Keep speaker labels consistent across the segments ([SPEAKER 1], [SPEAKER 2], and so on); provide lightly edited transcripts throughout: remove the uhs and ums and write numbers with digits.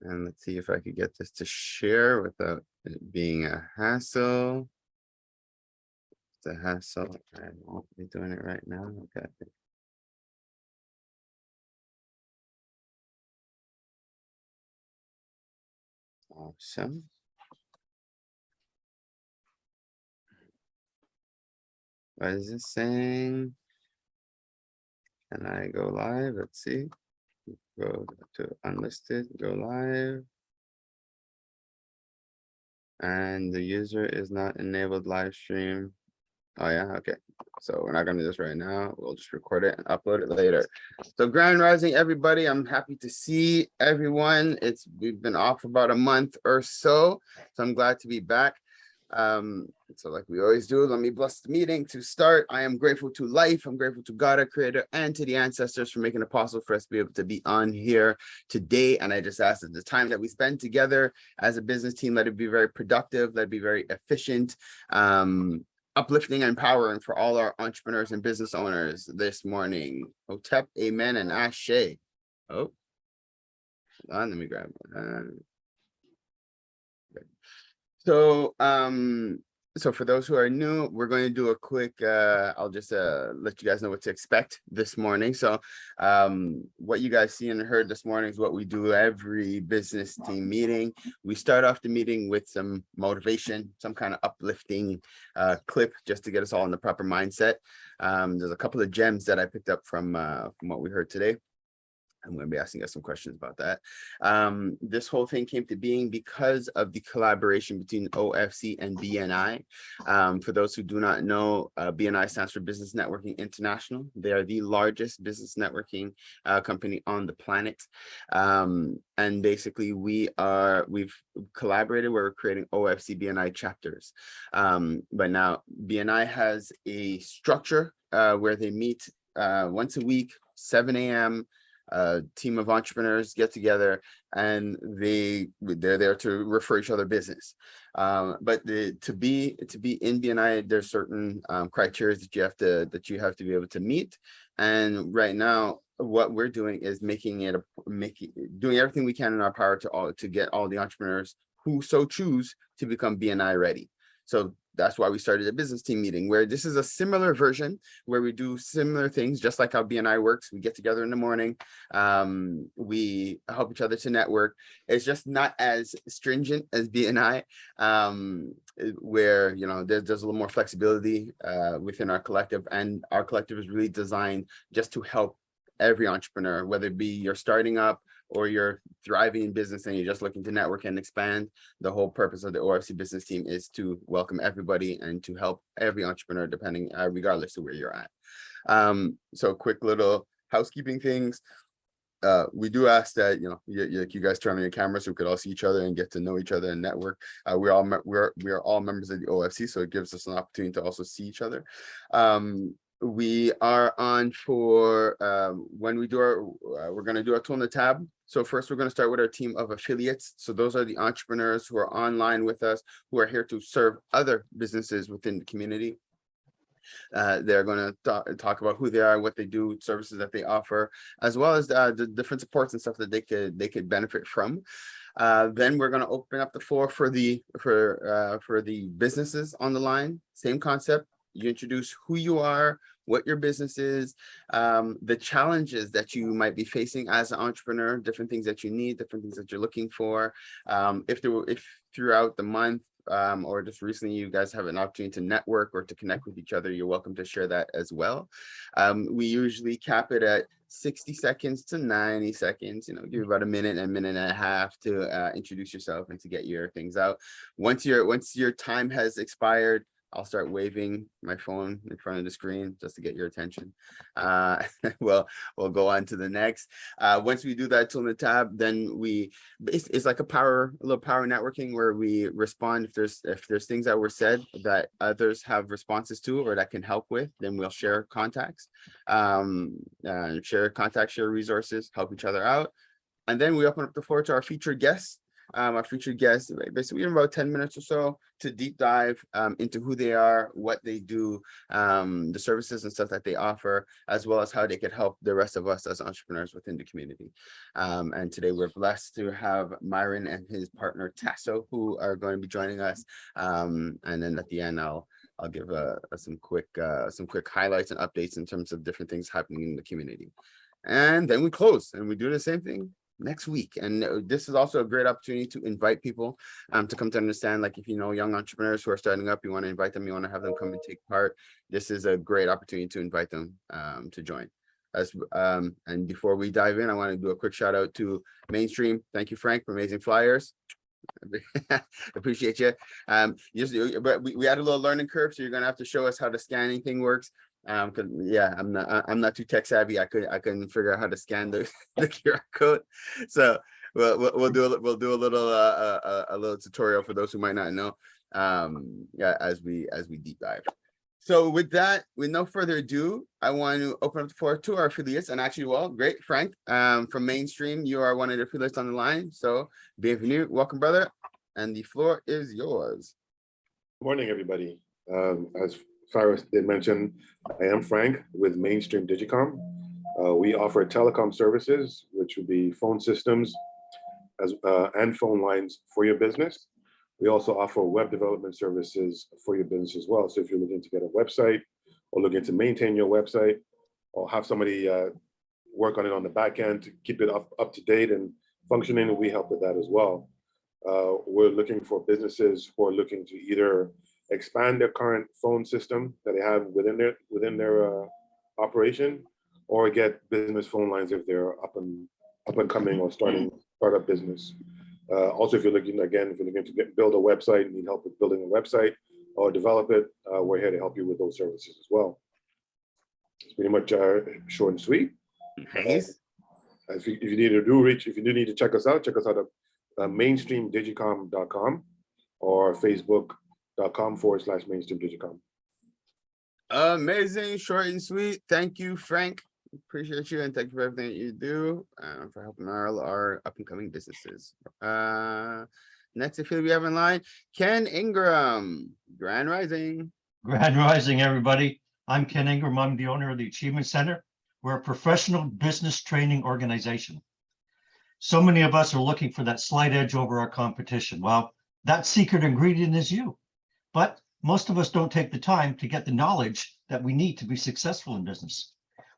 [SPEAKER 1] And let's see if I could get this to share without it being a hassle. It's a hassle. I won't be doing it right now. Okay. Awesome. What is this saying? Can I go live? Let's see. Go to unlisted, go live. And the user is not enabled live stream. Oh yeah, okay. So we're not gonna do this right now. We'll just record it and upload it later. So Grand Rising, everybody. I'm happy to see everyone. We've been off for about a month or so. So I'm glad to be back. So like we always do, let me bless the meeting to start. I am grateful to life. I'm grateful to God, our creator, and to the ancestors for making it possible for us to be able to be on here today. And I just ask that the time that we spend together as a business team, let it be very productive, let it be very efficient, uplifting and empowering for all our entrepreneurs and business owners this morning. Hotep, amen, and ashe. Oh, hold on, let me grab one. So for those who are new, we're going to do a quick, I'll just let you guys know what to expect this morning. So what you guys see and heard this morning is what we do every business team meeting. We start off the meeting with some motivation, some kind of uplifting clip just to get us all in the proper mindset. There's a couple of gems that I picked up from what we heard today. I'm going to be asking us some questions about that. This whole thing came to being because of the collaboration between OFC and BNI. For those who do not know, BNI stands for Business Networking International. They are the largest business networking company on the planet. And basically we've collaborated where we're creating OFC BNI chapters. But now BNI has a structure where they meet once a week, 7 a.m., a team of entrepreneurs get together and they're there to refer each other business. But to be in BNI, there's certain criteria that you have to be able to meet. And right now, what we're doing is doing everything we can in our power to get all the entrepreneurs who so choose to become BNI ready. So that's why we started a business team meeting, where this is a similar version where we do similar things, just like how BNI works. We get together in the morning. We help each other to network. It's just not as stringent as BNI, where, you know, there's a little more flexibility within our collective, and our collective is really designed just to help every entrepreneur, whether it be you're starting up or you're thriving in business and you're just looking to network and expand. The whole purpose of the OFC business team is to welcome everybody and to help every entrepreneur, depending, regardless of where you're at. So quick little housekeeping things. We do ask that, you know, you guys turn on your cameras so we could all see each other and get to know each other and network. We are all members of the OFC, so it gives us an opportunity to also see each other. We are on for when we do we're going to do our tool in the tab. So first we're going to start with our team of affiliates. So those are the entrepreneurs who are online with us, who are here to serve other businesses within the community. They're going to talk about who they are, what they do, services that they offer, as well as the different supports and stuff that they could benefit from. Then we're going to open up the floor for the businesses on the line. Same concept. You introduce who you are, what your business is, the challenges that you might be facing as an entrepreneur, different things that you need, different things that you're looking for. If throughout the month or just recently you guys have an opportunity to network or to connect with each other, you're welcome to share that as well. We usually cap it at 60 seconds to 90 seconds, you know, give you about a minute and a half to introduce yourself and to get your things out. Once your time has expired, I'll start waving my phone in front of the screen just to get your attention. We'll go on to the next. Once we do that tool in the tab, then it's like a little power networking where we respond if there's things that were said that others have responses to or that can help with, then we'll share contacts, share resources, help each other out. And then we open up the floor to our featured guests. our featured guests, basically in about 10 minutes or so, to deep dive into who they are, what they do, the services and stuff that they offer, as well as how they could help the rest of us as entrepreneurs within the community. And today we're blessed to have Myron and his partner Tasso, who are going to be joining us. And then at the end, I'll give some quick highlights and updates in terms of different things happening in the community. And then we close and we do the same thing next week. And this is also a great opportunity to invite people to come to understand, like, if you know young entrepreneurs who are starting up, you want to invite them, you want to have them come and take part. This is a great opportunity to invite them to join. And before we dive in, I want to do a quick shout out to Mainstream. Thank you, Frank, for amazing flyers. Appreciate you. But we had a little learning curve, so you're gonna have to show us how the scanning thing works. Because yeah, I'm not too tech savvy. I couldn't figure out how to scan the QR code. So we'll do a little tutorial for those who might not know. Yeah, as we deep dive. So with that, with no further ado, I want to open up the floor to our affiliates. And actually, well, great, Frank, from Mainstream, you are one of the affiliates on the line. So bienvenue, welcome, brother. And the floor is yours.
[SPEAKER 2] Good morning, everybody. As Cyrus did mention, I am Frank with Mainstream Digicom. We offer telecom services, which would be phone systems and phone lines for your business. We also offer web development services for your business as well. So if you're looking to get a website or looking to maintain your website or have somebody work on it on the back end to keep it up to date and functioning, we help with that as well. We're looking for businesses who are looking to either expand their current phone system that they have within their operation, or get business phone lines if they're up and coming or startup business. Also, if you're looking to build a website and need help with building a website or develop it, we're here to help you with those services as well. It's pretty much short and sweet.
[SPEAKER 1] Nice.
[SPEAKER 2] If you do need to check us out at mainstreamdigicom.com or facebook.com/mainstreamdigicom.
[SPEAKER 1] Amazing, short and sweet. Thank you, Frank. Appreciate you, and thank you for everything that you do for helping our up and coming businesses. Next affiliate we have in line, Ken Ingram, Grand Rising.
[SPEAKER 3] Grand Rising, everybody. I'm Ken Ingram. I'm the owner of the Achievement Center. We're a professional business training organization. So many of us are looking for that slight edge over our competition. Well, that secret ingredient is you. But most of us don't take the time to get the knowledge that we need to be successful in business.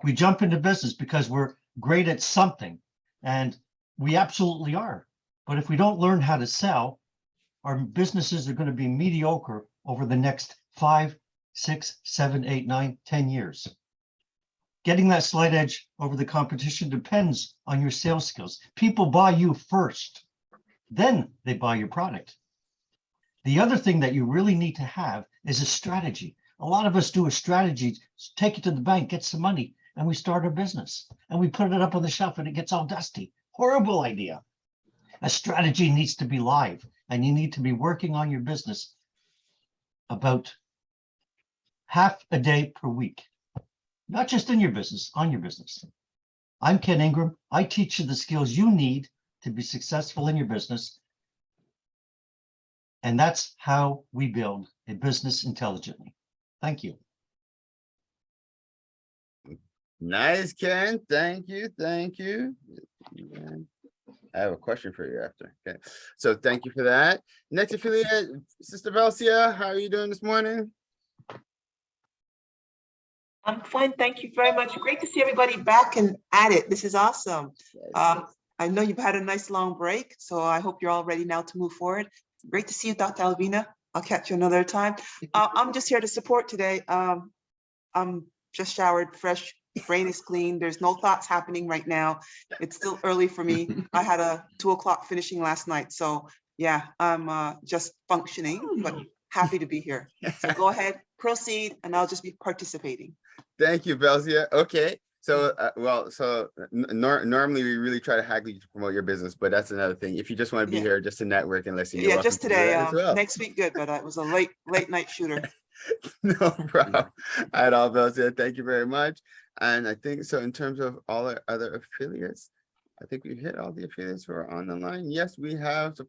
[SPEAKER 3] We jump into business because we're great at something, and we absolutely are. But if we don't learn how to sell, our businesses are going to be mediocre over the next 5, 6, 7, 8, 9, 10 years. Getting that slight edge over the competition depends on your sales skills. People buy you first, then they buy your product. The other thing that you really need to have is a strategy. A lot of us do a strategy, take it to the bank, get some money, and we start a business. And we put it up on the shelf and it gets all dusty. Horrible idea. A strategy needs to be live, and you need to be working on your business about half a day per week. Not just in your business, on your business. I'm Ken Ingram. I teach you the skills you need to be successful in your business. And that's how we build a business intelligently. Thank you.
[SPEAKER 1] Nice, Ken. Thank you. Thank you. I have a question for you after. Okay. So thank you for that. Next affiliate, Sister Velcia, how are you doing this morning?
[SPEAKER 4] I'm fine. Thank you very much. Great to see everybody back and at it. This is awesome.
[SPEAKER 1] Yes.
[SPEAKER 4] I know you've had a nice long break, so I hope you're all ready now to move forward. Great to see you, Dr. Alvina. I'll catch you another time. I'm just here to support today. I'm just showered, fresh, brain is clean. There's no thoughts happening right now. It's still early for me. I had a 2 o'clock finishing last night. So yeah, I'm just functioning, but happy to be here. So go ahead, proceed, and I'll just be participating.
[SPEAKER 1] Thank you, Velcia. Okay. So, normally we really try to haggle you to promote your business, but that's another thing. If you just want to be here just to network and listen,
[SPEAKER 4] yeah, just today. Next week, good, but it was a late night shooter.
[SPEAKER 1] No problem at all, Velcia. Thank you very much. And I think so. In terms of all our other affiliates, I think we hit all the affiliates who are on the line. Yes, we have. So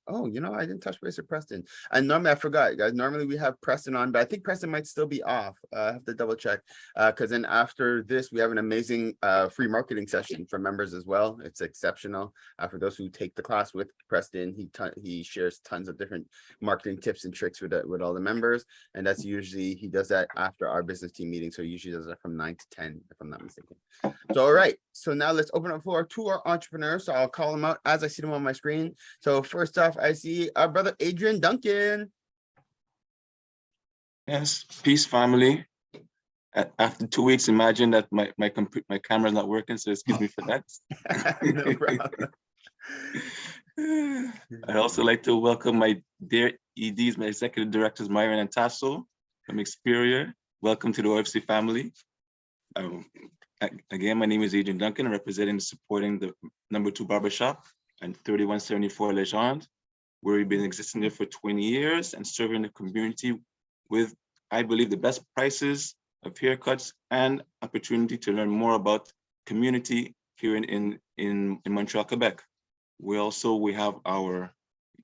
[SPEAKER 1] oh, I didn't touch base with Preston. And normally I forgot, guys. Normally we have Preston on, but I think Preston might still be off. I have to double check. Because then after this, we have an amazing free marketing session for members as well. It's exceptional. For those who take the class with Preston, he shares tons of different marketing tips and tricks with all the members. And that's usually, he does that after our business team meeting. So he usually does that from 9 to 10, if I'm not mistaken. So, all right. So now let's open up floor to our entrepreneurs. So I'll call them out as I see them on my screen. So first off, I see our brother Adrian Duncan.
[SPEAKER 5] Yes, peace, family. After 2 weeks, imagine that my camera is not working, so excuse me for that.
[SPEAKER 1] No problem.
[SPEAKER 5] I'd also like to welcome my dear EDs, my executive directors, Myron and Tasso from Experior. Welcome to the OFC family. Again, my name is Adrian Duncan, representing and supporting the #2 barbershop and 3174 Legendre, where we've been existing there for 20 years and serving the community with, I believe, the best prices of haircuts and opportunity to learn more about community here in Montreal, Quebec. We have our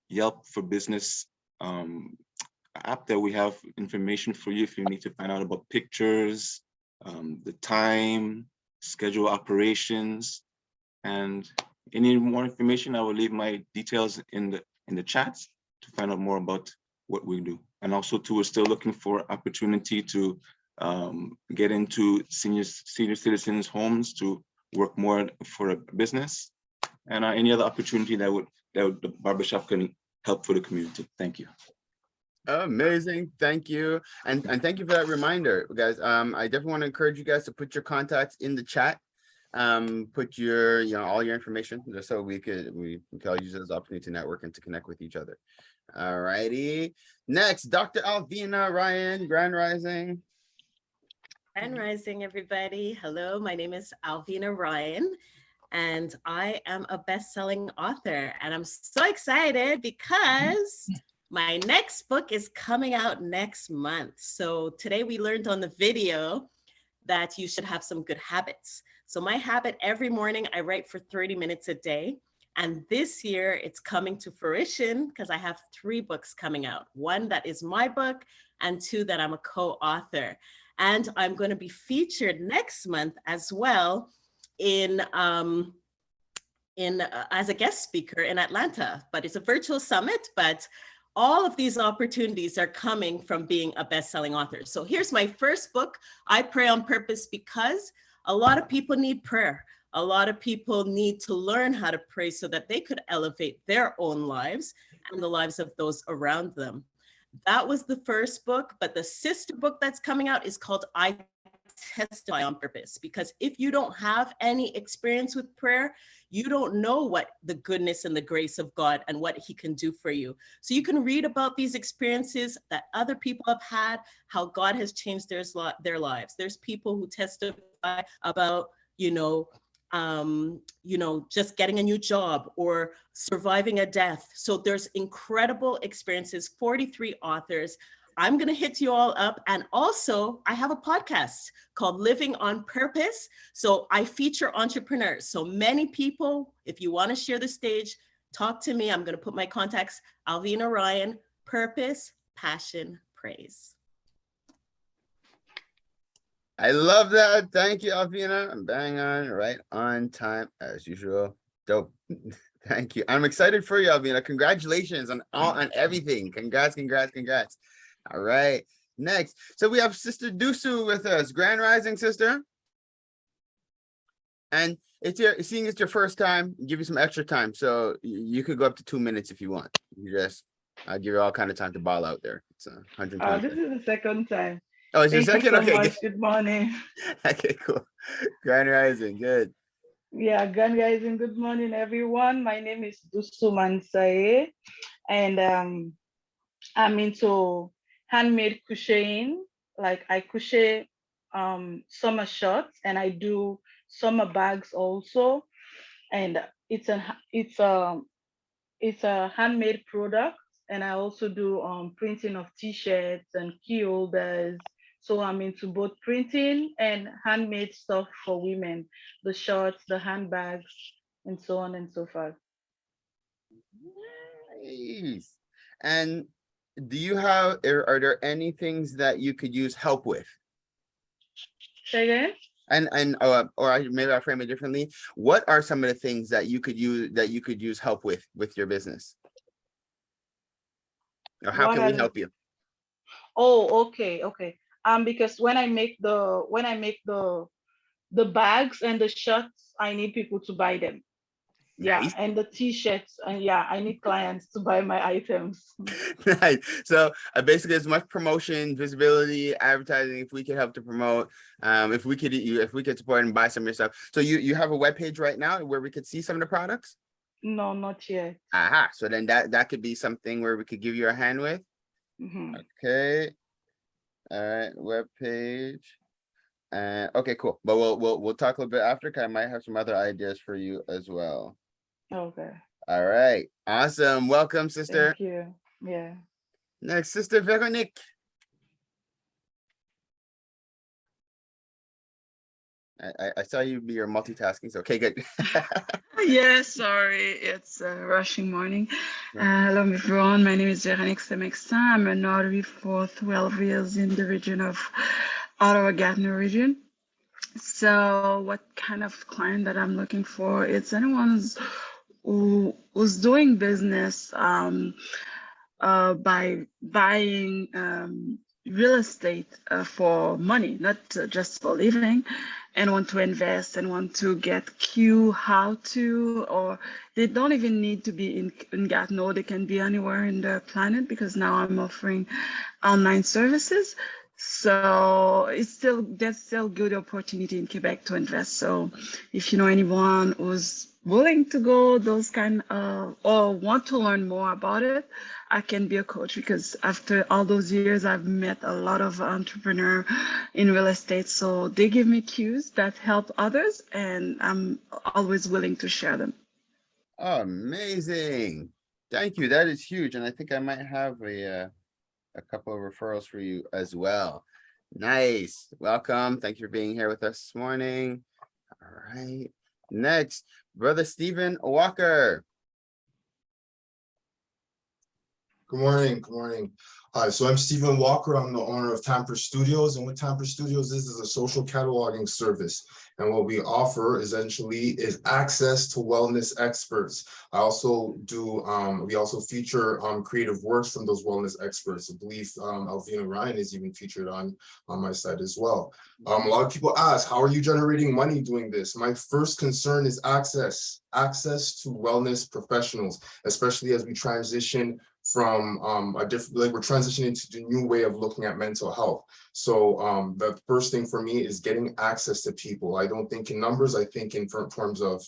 [SPEAKER 5] Yelp for Business app that we have information for you if you need to find out about pictures, the time, schedule operations, and any more information. I will leave my details in the chats to find out more about what we do. And also too, we're still looking for opportunity to get into senior citizens' homes to work more for a business, and any other opportunity that the barbershop can help for the community. Thank you.
[SPEAKER 1] Amazing. Thank you. And thank you for that reminder, guys. I definitely want to encourage you guys to put your contacts in the chat. Put your, all your information just so we can all use it as an opportunity to network and to connect with each other. All righty. Next, Dr. Alvina Ryan, Grand Rising.
[SPEAKER 6] Grand Rising, everybody. Hello, my name is Alvina Ryan, and I am a best-selling author. And I'm so excited because my next book is coming out next month. So today we learned on the video that you should have some good habits. So my habit, every morning I write for 30 minutes a day. And this year it's coming to fruition because I have 3 books coming out. 1 that is my book and 2 that I'm a co-author. And I'm going to be featured next month as well as a guest speaker in Atlanta. But it's a virtual summit, but all of these opportunities are coming from being a best-selling author. So here's my first book, I Pray on Purpose, because a lot of people need prayer. A lot of people need to learn how to pray so that they could elevate their own lives and the lives of those around them. That was the first book, but the sister book that's coming out is called I Testify on Purpose, because if you don't have any experience with prayer, you don't know what the goodness and the grace of God and what he can do for you. So you can read about these experiences that other people have had, how God has changed their lives. There's people who testify about, just getting a new job or surviving a death. So there's incredible experiences, 43 authors. I'm going to hit you all up. And also I have a podcast called Living on Purpose. So I feature entrepreneurs. So many people, if you want to share the stage, talk to me. I'm going to put my contacts, Alvina Ryan, Purpose, Passion, Praise.
[SPEAKER 1] I love that. Thank you, Alvina. Bang on, right on time as usual. Dope. Thank you. I'm excited for you, Alvina. Congratulations on everything. Congrats. All right. Next. So we have Sister Dusu with us. Grand Rising, sister. And it's your first time, give you some extra time. So you could go up to 2 minutes if you want. I'll give you all kind of time to ball out there. It's 120.
[SPEAKER 7] This is the second time.
[SPEAKER 1] Oh, it's your
[SPEAKER 7] Thank you
[SPEAKER 1] second?
[SPEAKER 7] so
[SPEAKER 1] Okay.
[SPEAKER 7] much. Good morning.
[SPEAKER 1] Okay, cool. Grand Rising, good.
[SPEAKER 7] Yeah, Grand Rising. Good morning, everyone. My name is Dusu Mansaye, and I'm into handmade crocheting. Like I crochet summer shorts, and I do summer bags also. And it's a handmade product, and I also do printing of t-shirts and key holders. So I'm into both printing and handmade stuff for women, the shorts, the handbags, and so on and so forth.
[SPEAKER 1] Nice. And do you have, are there any things that you could use help with?
[SPEAKER 7] Say again?
[SPEAKER 1] Maybe I frame it differently. What are some of the things that you could use help with your business? Or how can we help you?
[SPEAKER 7] Oh, okay. Because when I make the bags and the shirts, I need people to buy them. Yeah,
[SPEAKER 1] Nice.
[SPEAKER 7] and the t-shirts, and yeah, I need clients to buy my items.
[SPEAKER 1] Nice. So basically, as much promotion, visibility, advertising, if we could help to promote, if we could support and buy some of your stuff. So you have a webpage right now where we could see some of the products?
[SPEAKER 7] No, not yet.
[SPEAKER 1] Aha. So then that could be something where we could give you a hand with. Okay. All right. Webpage. Okay, cool. But we'll talk a little bit after, because I might have some other ideas for you as well.
[SPEAKER 7] Okay.
[SPEAKER 1] All right. Awesome. Welcome, sister.
[SPEAKER 7] Thank you. Yeah.
[SPEAKER 1] Next, Sister Veronique. I saw you be your multitasking. So okay, good.
[SPEAKER 8] Yeah, sorry, it's a rushing morning. Hello, everyone. My name is Rejoignez-nous. I'm a notary for 12 years in the region of Ottawa-Gatineau region. So what kind of client that I'm looking for? It's anyone who's doing business by buying real estate for money, not just for living, and want to invest and want to get how to, or they don't even need to be in Gatineau. They can be anywhere in the planet, because now I'm offering online services. So there's still good opportunity in Quebec to invest. So if you know anyone who's willing to go those kind or want to learn more about it, I can be a coach, because after all those years, I've met a lot of entrepreneurs in real estate. So they give me cues that help others, and I'm always willing to share them.
[SPEAKER 1] Oh, amazing. Thank you. That is huge. And I think I might have a couple of referrals for you as well. Nice. Welcome. Thank you for being here with us this morning. All right. Next, Brother Stephen Walker.
[SPEAKER 9] Good morning. Good morning. So I'm Stephen Walker. I'm the owner of Tamper Studios, and what Tamper Studios is a social cataloging service. And what we offer essentially is access to wellness experts. I also do, we also feature creative works from those wellness experts. I believe Alvina Ryan is even featured on my site as well. A lot of people ask, how are you generating money doing this? My first concern is access to wellness professionals, especially as we transition from we're transitioning to the new way of looking at mental health. So the first thing for me is getting access to people. I don't think in numbers, I think in terms of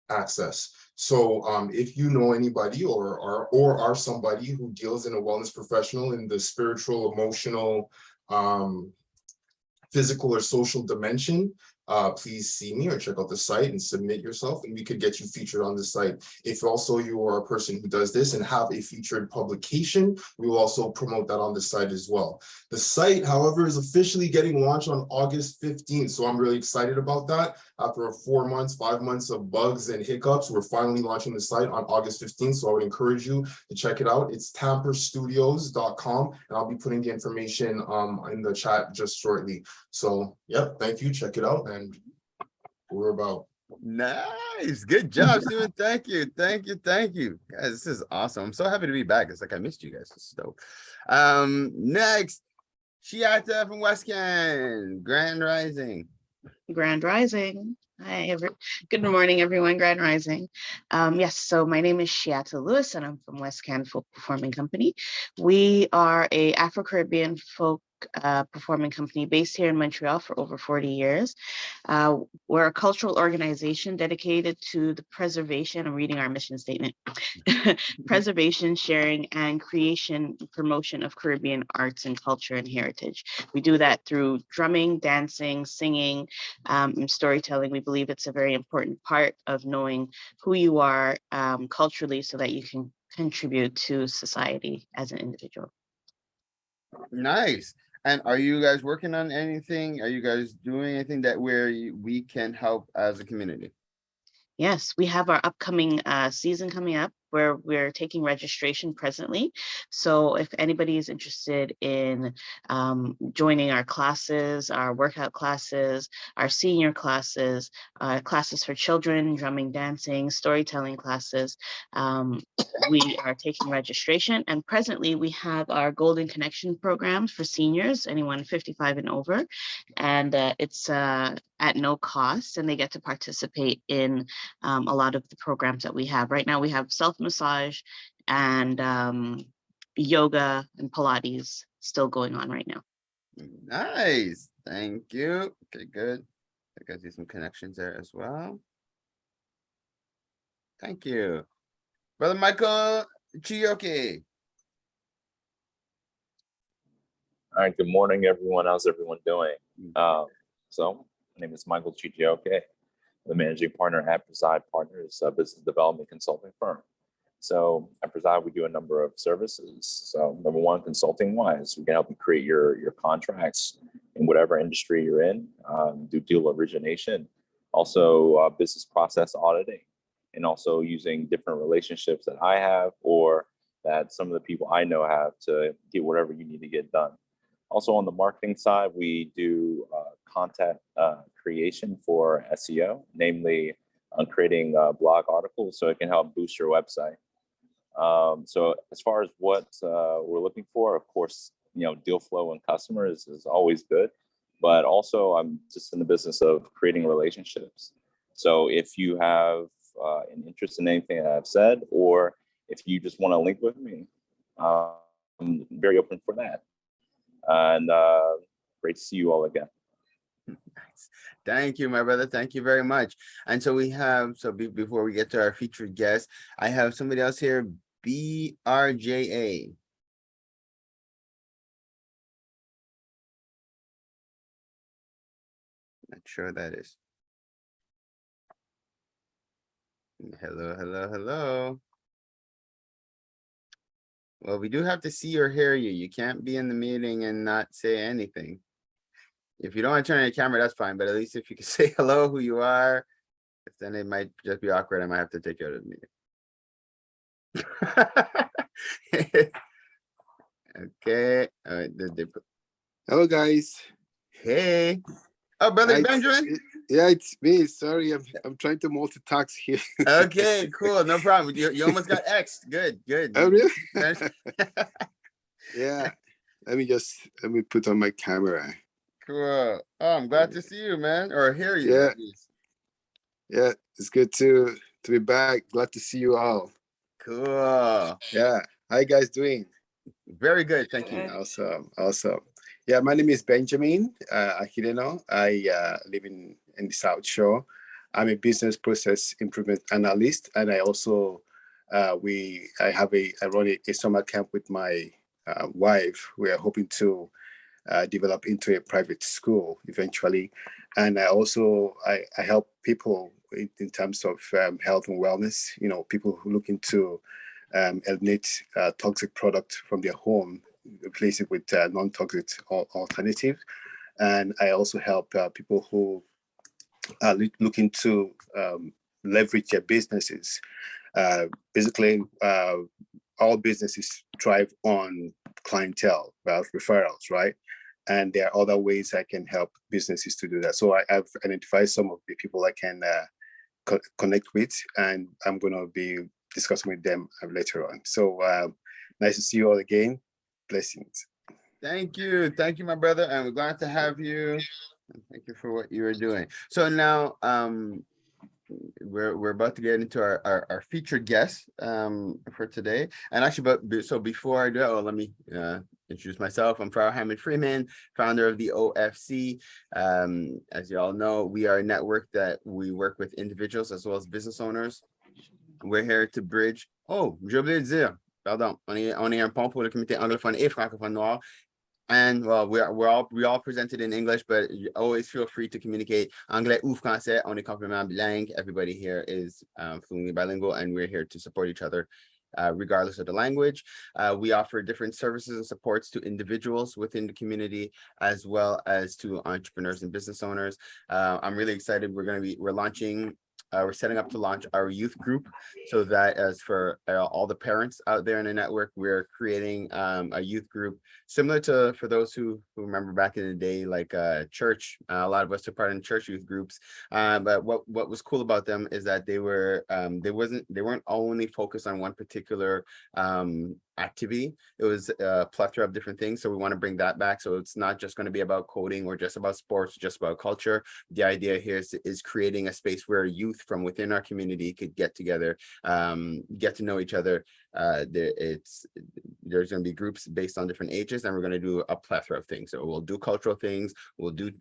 [SPEAKER 9] access. So if you know anybody or are somebody who deals in a wellness professional in the spiritual, emotional, physical or social dimension, please see me or check out the site and submit yourself, and we could get you featured on the site. If also you are a person who does this and have a featured publication, we will also promote that on the site as well. The site, however, is officially getting launched on August 15th. So I'm really excited about that. After 5 months of bugs and hiccups, we're finally launching the site on August 15th. So I would encourage you to check it out. It's tamperstudios.com, and I'll be putting the information in the chat just shortly. So, yep, thank you. Check it out, and we're about.
[SPEAKER 1] Nice. Good job, Steven. Thank you. Thank you. Thank you. Guys, this is awesome. I'm so happy to be back. It's like I missed you guys. This is dope. Next, Shiata from West Can. Grand Rising.
[SPEAKER 10] Grand Rising. Hi, good morning, everyone. Grand Rising. Yes, so my name is Shiata Lewis, and I'm from West Can Folk Performing Company. We are a Afro-Caribbean folk performing company based here in Montreal for over 40 years. We're a cultural organization dedicated to the preservation, I'm reading our mission statement, preservation, sharing, and creation, promotion of Caribbean arts and culture and heritage. We do that through drumming, dancing, singing, and storytelling. We believe it's a very important part of knowing who you are culturally, so that you can contribute to society as an individual.
[SPEAKER 1] Nice. And are you guys working on anything? Are you guys doing anything that we can help as a community?
[SPEAKER 10] Yes, we have our upcoming season coming up where we're taking registration presently. So if anybody is interested in joining our classes, our workout classes, our senior classes, classes for children, drumming, dancing, storytelling classes, we are taking registration. And presently we have our Golden Connection programs for seniors, anyone 55 and over. And it's at no cost, and they get to participate in a lot of the programs that we have. Right now we have self-massage and yoga and Pilates still going on right now.
[SPEAKER 1] Nice. Thank you. Okay, good. I got some connections there as well. Thank you. Brother Michael Chioke.
[SPEAKER 11] All right, good morning, everyone. How's everyone doing? So my name is Michael Chioke, the managing partner at Preside Partners, a business development consulting firm. So at Preside, we do a number of services. So number one, consulting wise, we can help you create your contracts in whatever industry you're in, do deal origination, also business process auditing, and also using different relationships that I have or that some of the people I know have to get whatever you need to get done. Also on the marketing side, we do content creation for SEO, namely on creating blog articles so it can help boost your website. So as far as what we're looking for, of course, deal flow and customers is always good, but also I'm just in the business of creating relationships. So if you have an interest in anything that I've said, or if you just want to link with me, I'm very open for that. And great to see you all again.
[SPEAKER 1] Nice. Thank you, my brother. Thank you very much. And so we have, before we get to our featured guest, I have somebody else here, BRJA. Not sure what that is. Hello, hello, hello. Well, we do have to see or hear you. You can't be in the meeting and not say anything. If you don't want to turn on your camera, that's fine. But at least if you can say hello, who you are, then it might just be awkward. I might have to take you out of the meeting. Okay. All right.
[SPEAKER 12] Hello, guys.
[SPEAKER 1] Hey. Oh, brother Benjamin.
[SPEAKER 12] Yeah, it's me. Sorry, I'm trying to multitask here.
[SPEAKER 1] Okay, cool. No problem. You almost got X'd. Good, good.
[SPEAKER 12] Oh, really? Yeah. Let me put on my camera.
[SPEAKER 1] Cool. Oh, I'm glad to see you, man, or hear you.
[SPEAKER 12] Yeah. Yeah, it's good to be back. Glad to see you all.
[SPEAKER 1] Cool.
[SPEAKER 12] Yeah. How you guys doing?
[SPEAKER 1] Very good. Thank you.
[SPEAKER 12] Awesome. Awesome. Yeah, my name is Benjamin Ahireno. I live in the South Shore. I'm a business process improvement analyst, and I also I run a summer camp with my wife. We are hoping to develop into a private school eventually, and I help people in terms of health and wellness. People who looking to eliminate toxic product from their home, replace it with non-toxic alternative. And I also help people who are looking to leverage their businesses. Basically, all businesses thrive on clientele, referrals, right? And there are other ways I can help businesses to do that. So I've identified some of the people I can connect with, and I'm going to be discussing with them later on. So nice to see you all again. Blessings.
[SPEAKER 1] Thank you, my brother, and we're glad to have you. Thank you for what you are doing. So now we're about to get into our featured guest for today. And actually, so before I do that, let me introduce myself. I'm Farah Hamid Freeman, founder of the OFC. As you all know, we are a network that we work with individuals as well as business owners. We're here to bridge. Oh, j'ai oublié de dire. Pardon. On est un pont pour le comité anglophone et francophone noir. And well, we all presented in English, but you always feel free to communicate anglais ou français. On est complètement bilingue. Everybody here is fluently bilingual, and we're here to support each other regardless of the language. We offer different services and supports to individuals within the community, as well as to entrepreneurs and business owners. I'm really excited. We're launching we're setting up to launch our youth group, so that as for all the parents out there in the network, we're creating a youth group similar to, for those who remember back in the day, like church. A lot of us took part in church youth groups, but what was cool about them is that they weren't only focused on one particular activity. It was a plethora of different things, so we want to bring that back. So it's not just going to be about coding or just about sports, just about culture. The idea here is creating a space where youth from within our community could get together, get to know each other. There's going to be groups based on different ages, and we're going to do a plethora of things. So we'll do cultural things, we'll do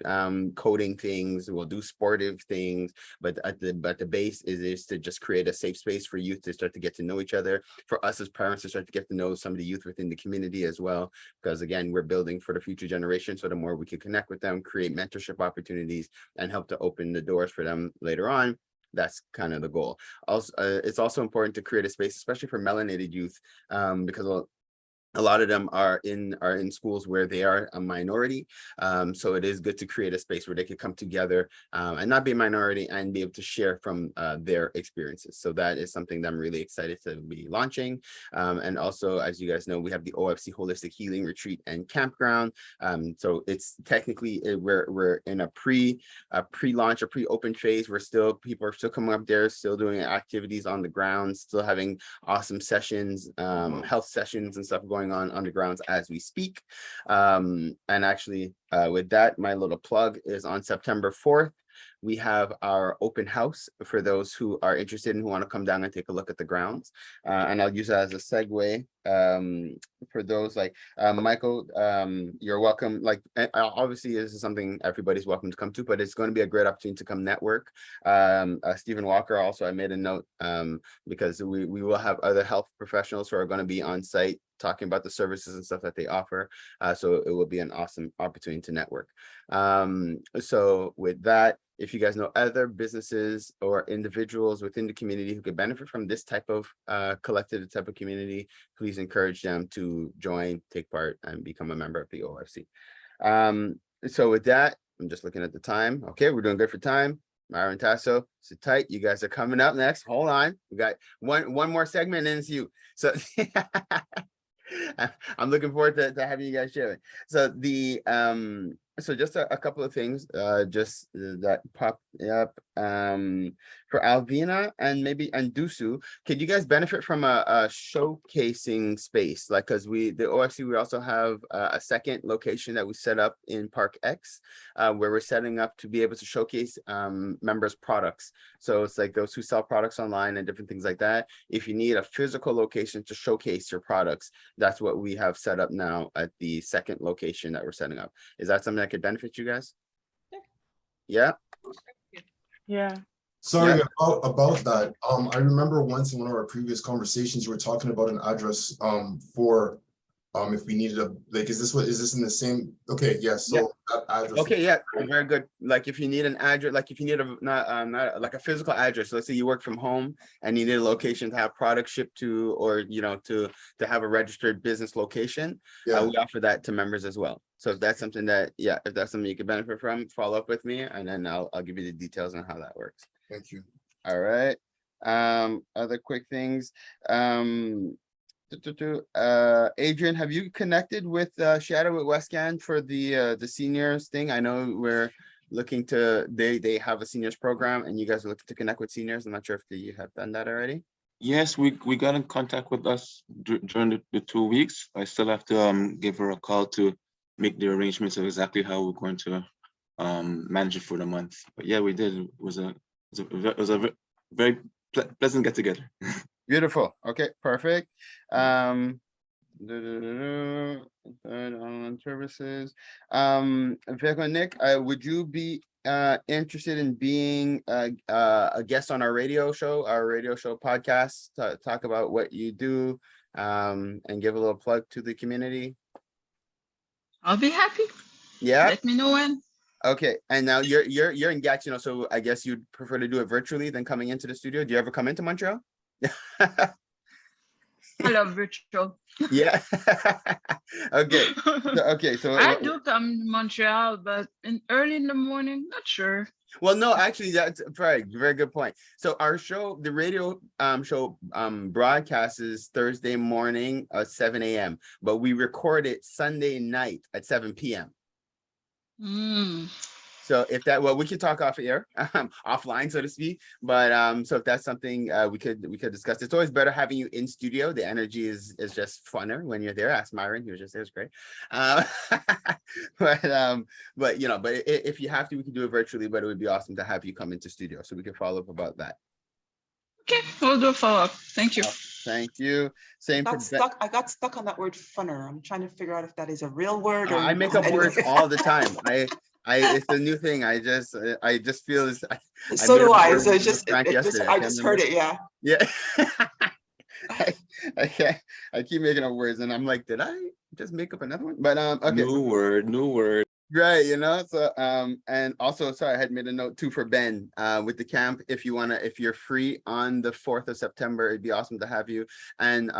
[SPEAKER 1] coding things, we'll do sportive things, but at the base is to just create a safe space for youth to start to get to know each other, for us as parents to start to get to know some of the youth within the community as well, because again, we're building for the future generation. So the more we can connect with them, create mentorship opportunities, and help to open the doors for them later on, that's kind of the goal. Also, it's also important to create a space, especially for melanated youth, because a lot of them are in schools where they are a minority. So it is good to create a space where they could come together and not be a minority and be able to share from their experiences. So that is something that I'm really excited to be launching. And also, as you guys know, we have the OFC Holistic Healing Retreat and Campground. So it's technically, we're in a pre-launch, a pre-open phase. People are still coming up there, still doing activities on the ground, still having awesome sessions, health sessions and stuff going on undergrounds as we speak. And actually, with that, my little plug is on September 4th. We have our open house for those who are interested and who want to come down and take a look at the grounds. And I'll use that as a segue for those like Michael, you're welcome. Like, obviously, this is something everybody's welcome to come to, but it's going to be a great opportunity to come network. Stephen Walker, also, I made a note because we will have other health professionals who are going to be on site talking about the services and stuff that they offer. So it will be an awesome opportunity to network. So with that, if you guys know other businesses or individuals within the community who could benefit from this type of collective type of community, please encourage them to join, take part, and become a member of the OFC. So with that, I'm just looking at the time. Okay, we're doing good for time. Myron, Tasso, sit tight. You guys are coming up next. Hold on. We got one more segment, and then it's you. So I'm looking forward to having you guys share it. So the so just a couple of things that popped up for Alvina and maybe Dusu. Could you guys benefit from a showcasing space? Like, because the OFC, we also have a second location that we set up in Park X, where we're setting up to be able to showcase members' products. So it's like those who sell products online and different things like that. If you need a physical location to showcase your products, that's what we have set up now at the second location that we're setting up. Is that something that could benefit you guys? Yeah.
[SPEAKER 7] Yeah.
[SPEAKER 9] Sorry about that. I remember once in one of our previous conversations, you were talking about an address for if we needed is this in the same? Okay, yes. Yeah, so that address.
[SPEAKER 1] Okay, yeah, very good. Like if you need an address, like if you need not like a physical address, let's say you work from home and you need a location to have products shipped to, or to have a registered business location, we offer that to members as well. So if that's something that, if that's something you could benefit from, follow up with me, and then I'll give you the details on how that works.
[SPEAKER 9] Thank you.
[SPEAKER 1] All right. Other quick things. Adrian, have you connected with Shadow with Westcan for the seniors thing? I know we're looking to, they have a seniors program, and you guys are looking to connect with seniors. I'm not sure if you have done that already.
[SPEAKER 5] Yes, we got in contact with us during the 2 weeks. I still have to give her a call to make the arrangements of exactly how we're going to manage it for the month. But yeah, we did. It was a very pleasant get together.
[SPEAKER 1] Beautiful. Okay, perfect. Online services. Nick, would you be interested in being a guest on our radio show podcast, to talk about what you do, and give a little plug to the community?
[SPEAKER 8] I'll be happy.
[SPEAKER 1] Yeah.
[SPEAKER 8] Let me know when.
[SPEAKER 1] Okay, and now you're in Gatineau, so I guess you'd prefer to do it virtually than coming into the studio. Do you ever come into Montreal?
[SPEAKER 8] I love virtual.
[SPEAKER 1] Yeah. Okay. So
[SPEAKER 8] I do come to Montreal, but early in the morning, not sure.
[SPEAKER 1] well, no, actually, that's very, very good point. So our show, the radio show broadcasts Thursday morning at 7 a.m., but we record it Sunday night at 7 p.m. So if that, well, we could talk off air, offline, so to speak. But so if that's something we could discuss. It's always better having you in studio. The energy is just funner when you're there. Ask Myron, he was just there, it's great. But you know, but if you have to, we can do it virtually. But it would be awesome to have you come into studio so we can follow up about that.
[SPEAKER 8] Okay, we'll do a follow-up. Thank you.
[SPEAKER 1] Thank you. Same for
[SPEAKER 4] I got stuck on that word funner. I'm trying to figure out if that is a real word or
[SPEAKER 1] I make up words all the time. It's a new thing. I just feel this.
[SPEAKER 4] So do I. So it's just, I just heard it. Yeah.
[SPEAKER 1] Yeah. I keep making up words and I'm like, did I just make up another one? But okay.
[SPEAKER 5] New word.
[SPEAKER 1] Right, you know, so and also, sorry, I had made a note too for Ben with the camp. If you're free on the 4th of September, it'd be awesome to have you. And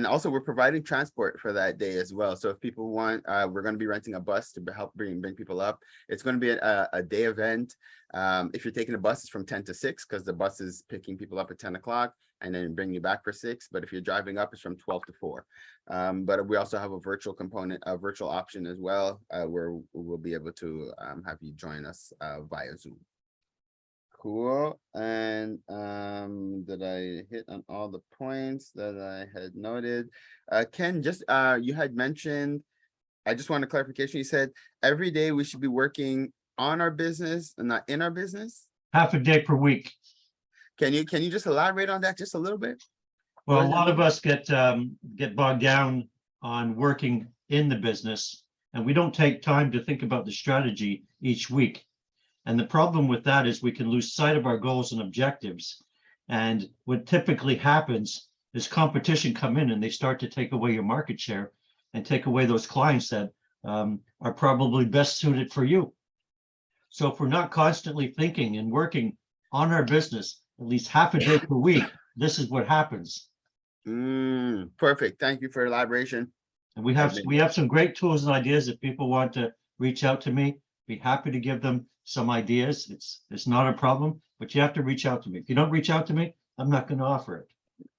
[SPEAKER 1] also we're providing transport for that day as well. So if people want, we're going to be renting a bus to help bring people up. It's going to be a day event. If you're taking a bus, it's from 10 to 6 because the bus is picking people up at 10 o'clock and then bring you back for 6. But if you're driving up, it's from 12 to 4. But we also have a virtual component, a virtual option as well, where we'll be able to have you join us via Zoom. Cool. And did I hit on all the points that I had noted? Ken, just you had mentioned, I just want a clarification. You said every day we should be working on our business and not in our business.
[SPEAKER 3] Half a day per week.
[SPEAKER 1] Can you just elaborate on that just a little bit?
[SPEAKER 3] Well, a lot of us get bogged down on working in the business, and we don't take time to think about the strategy each week. And the problem with that is we can lose sight of our goals and objectives. And what typically happens is competition come in and they start to take away your market share and take away those clients that are probably best suited for you. So if we're not constantly thinking and working on our business at least half a day per week, this is what happens.
[SPEAKER 1] Perfect. Thank you for elaboration.
[SPEAKER 3] And we have some great tools and ideas. If people want to reach out to me, be happy to give them some ideas. It's not a problem, but you have to reach out to me. If you don't reach out to me, I'm not going to offer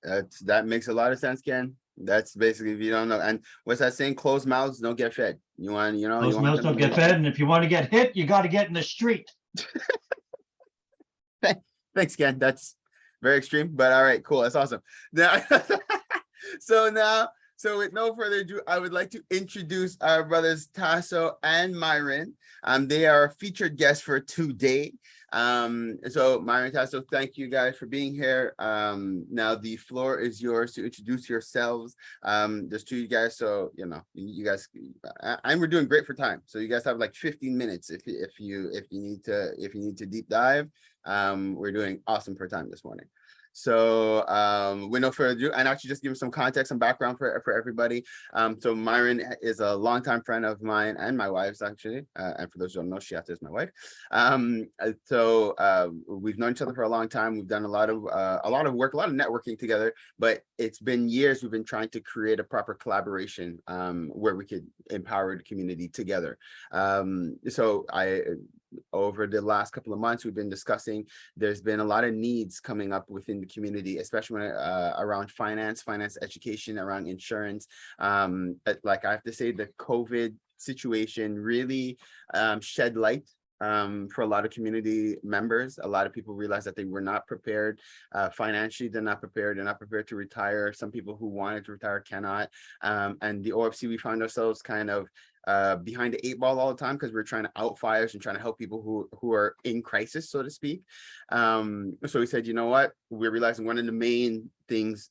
[SPEAKER 3] it.
[SPEAKER 1] That makes a lot of sense, Ken. That's basically, if you don't know, and what's that saying? Closed mouths don't get fed.
[SPEAKER 3] Closed mouths don't get fed, and if you want to get hit, you got to get in the street.
[SPEAKER 1] Thanks, Ken. That's very extreme, but all right, cool. That's awesome. Now, so with no further ado, I would like to introduce our brothers Tasso and Myron. They are featured guests for today. So Myron, Tasso, thank you guys for being here. Now the floor is yours to introduce yourselves. There's two of you guys, so you guys, and we're doing great for time. So you guys have like 15 minutes if you need to deep dive. We're doing awesome for time this morning. So with no further ado, and actually just give some context and background for everybody. So Myron is a longtime friend of mine and my wife's actually, and for those who don't know, Shiata is my wife. So we've known each other for a long time. We've done a lot of work, a lot of networking together, but it's been years we've been trying to create a proper collaboration where we could empower the community together. Over the last couple of months, we've been discussing, there's been a lot of needs coming up within the community, especially when, around finance education, around insurance. But like I have to say, the COVID situation really shed light for a lot of community members. A lot of people realized that they were not prepared financially. They're not prepared to retire. Some people who wanted to retire cannot. And the OFC, we found ourselves kind of behind the 8 ball all the time because we're trying to out fires and trying to help people who are in crisis, so to speak. So we said, you know what, we're realizing one of the main things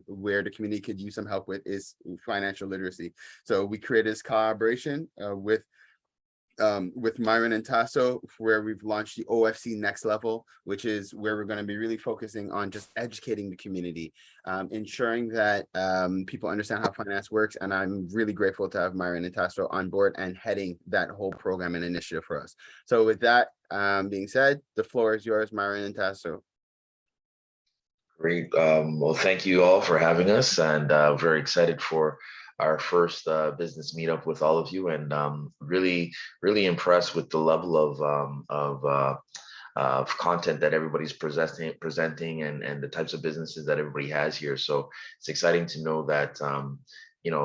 [SPEAKER 1] where the community could use some help with is financial literacy. So we created this collaboration with Myron and Tasso, where we've launched the OFC Next Level, which is where we're going to be really focusing on just educating the community, ensuring that people understand how finance works. And I'm really grateful to have Myron and Tasso on board and heading that whole program and initiative for us. So with that being said, the floor is yours, Myron and Tasso.
[SPEAKER 13] Great. Well, thank you all for having us, and very excited for our first business meetup with all of you, and really, really impressed with the level of content that everybody's presenting and the types of businesses that everybody has here. So it's exciting to know that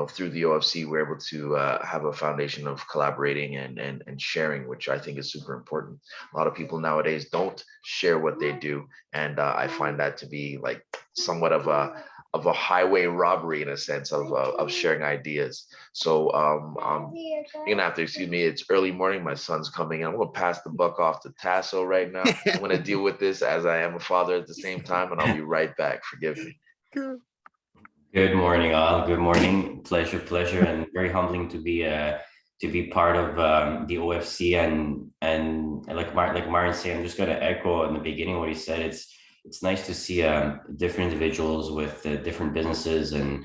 [SPEAKER 13] through the OFC, we're able to have a foundation of collaborating and sharing, which I think is super important. A lot of people nowadays don't share what they do, and I find that to be like somewhat of a highway robbery in a sense of sharing ideas. So you're gonna have to excuse me. It's early morning. My son's coming in. I'm gonna pass the buck off to Tasso right now. I'm gonna deal with this as I am a father at the same time, and I'll be right back. Forgive me.
[SPEAKER 14] Good morning, all. Good morning. Pleasure, and very humbling to be part of the OFC. And like Myron said, I'm just going to echo in the beginning what he said. It's nice to see different individuals with different businesses, and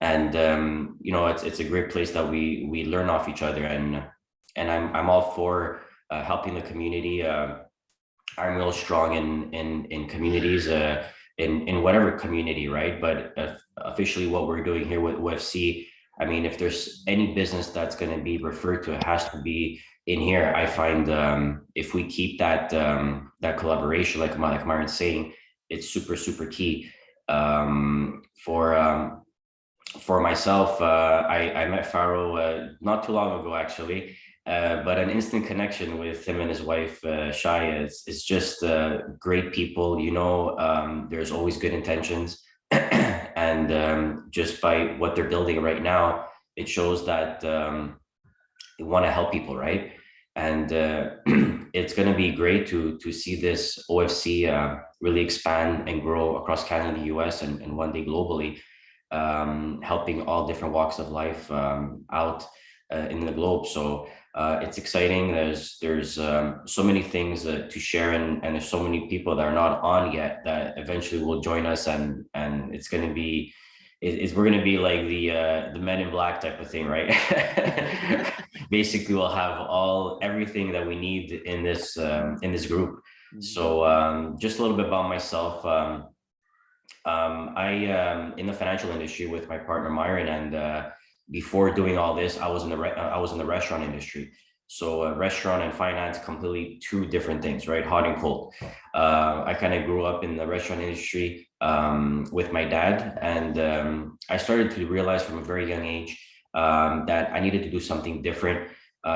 [SPEAKER 14] it's a great place that we learn off each other. And I'm all for helping the community. I'm real strong in communities. In whatever community, right? But officially what we're doing here with OFC, I mean, if there's any business that's going to be referred to, it has to be in here. I find if we keep that collaboration, like Myron's saying, it's super key. For myself, I met Faro not too long ago, actually. But an instant connection with him and his wife, Shaya. It's just great people. There's always good intentions. And just by what they're building right now, it shows that they want to help people, right? And it's going to be great to see this OFC really expand and grow across Canada and the US and one day globally, helping all different walks of life out in the globe. So it's exciting. There's so many things to share, and there's so many people that are not on yet that eventually will join us, and it's going to be we're going to be like the Men in Black type of thing, right? Basically, we'll have everything that we need in this group. So just a little bit about myself. I in the financial industry with my partner Myron, and before doing all this, I was in the restaurant industry. So restaurant and finance, completely two different things, right? Hot and cold. I kind of grew up in the restaurant industry with my dad, and I started to realize from a very young age that I needed to do something different,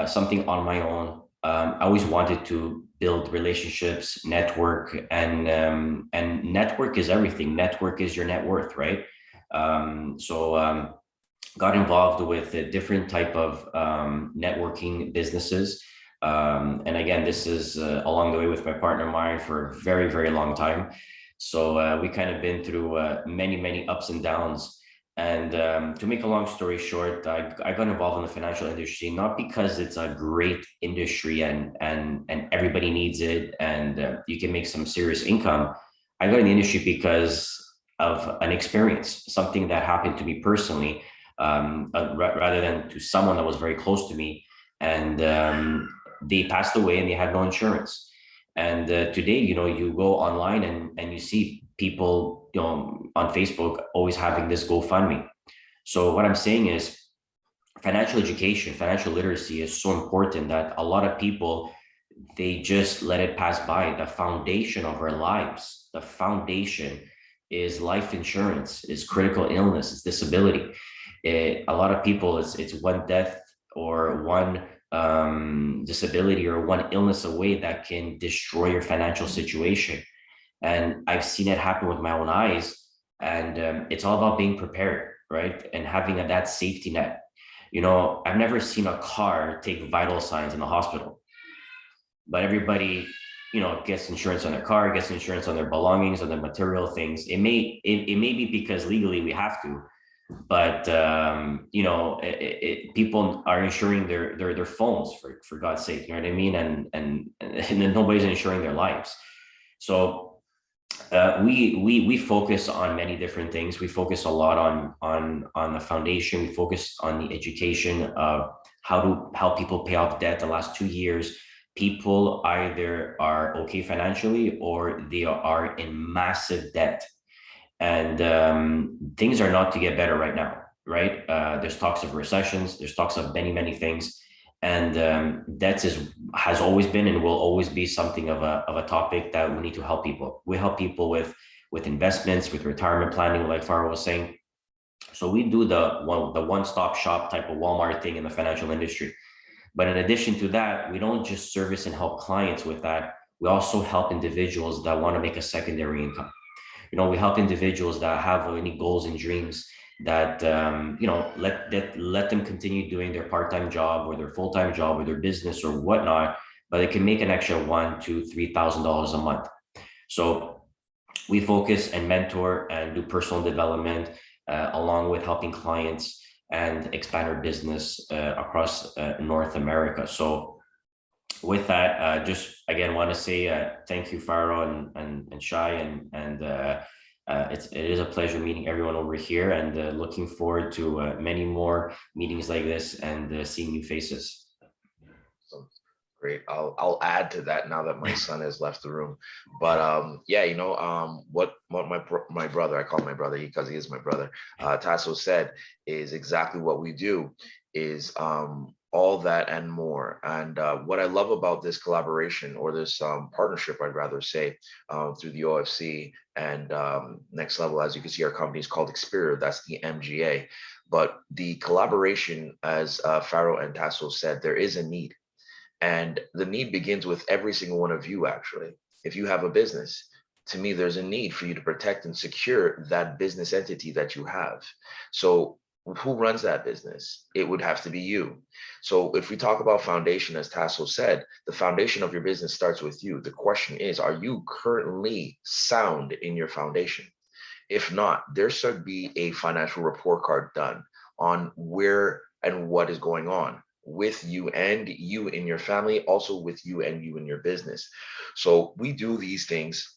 [SPEAKER 14] something on my own. I always wanted to build relationships, network, and network is everything. Network is your net worth, right? Got involved with a different type of networking businesses. And again, this is along the way with my partner Myron for a very, very long time. So we kind of been through many ups and downs. And to make a long story short, I got involved in the financial industry, not because it's a great industry and everybody needs it and you can make some serious income. I got in the industry because of an experience, something that happened to me personally, rather than to someone that was very close to me, and they passed away and they had no insurance. And today, you go online and you see people, on Facebook always having this GoFundMe. So what I'm saying is financial education, financial literacy is so important that a lot of people, they just let it pass by. The foundation of our lives, the foundation is life insurance, is critical illness, is disability. A lot of people, it's one death or one disability or one illness away that can destroy your financial situation. And I've seen it happen with my own eyes. And it's all about being prepared, right? And having that safety net. I've never seen a car take vital signs in the hospital, but everybody, gets insurance on their car, gets insurance on their belongings, on their material things. It may be because legally we have to, but people are insuring their phones for God's sake, you know what I mean? And then nobody's insuring their lives. So we focus on many different things. We focus a lot on the foundation. We focus on the education of how to help people pay off debt. The last 2 years, people either are okay financially or they are in massive debt. And things are not to get better right now, right? There's talks of recessions, there's talks of many things. And that has always been and will always be something of a topic that we need to help people. We help people with investments, with retirement planning, like Farah was saying. So we do the one-stop shop type of Walmart thing in the financial industry. But in addition to that, we don't just service and help clients with that. We also help individuals that want to make a secondary income. You know, we help individuals that have any goals and dreams that, you know, let them continue doing their part-time job or their full-time job or their business or whatnot, but they can make an extra $1,000, $2,000, $3,000 a month. So we focus and mentor and do personal development along with helping clients and expand our business across North America. So with that, just again want to say thank you, Farah and Shai, and it is a pleasure meeting everyone over here, and looking forward to many more meetings like this and seeing new faces.
[SPEAKER 13] Great. I'll add to that now that my son has left the room. But yeah, you know, what my brother, I call him my brother because he is my brother, Tasso said is exactly what we do, is all that and more. And what I love about this collaboration, or this partnership, I'd rather say, through the OFC and Next Level, as you can see, our company is called Experior, that's the MGA. But the collaboration, as Faro and Tasso said, there is a need. And the need begins with every single one of you, actually. If you have a business, to me, there's a need for you to protect and secure that business entity that you have. So who runs that business? It would have to be you. So if we talk about foundation, as Tasso said, the foundation of your business starts with you. The question is, are you currently sound in your foundation? If not, there should be a financial report card done on where and what is going on with you and you in your family, also with you and you in your business. So we do these things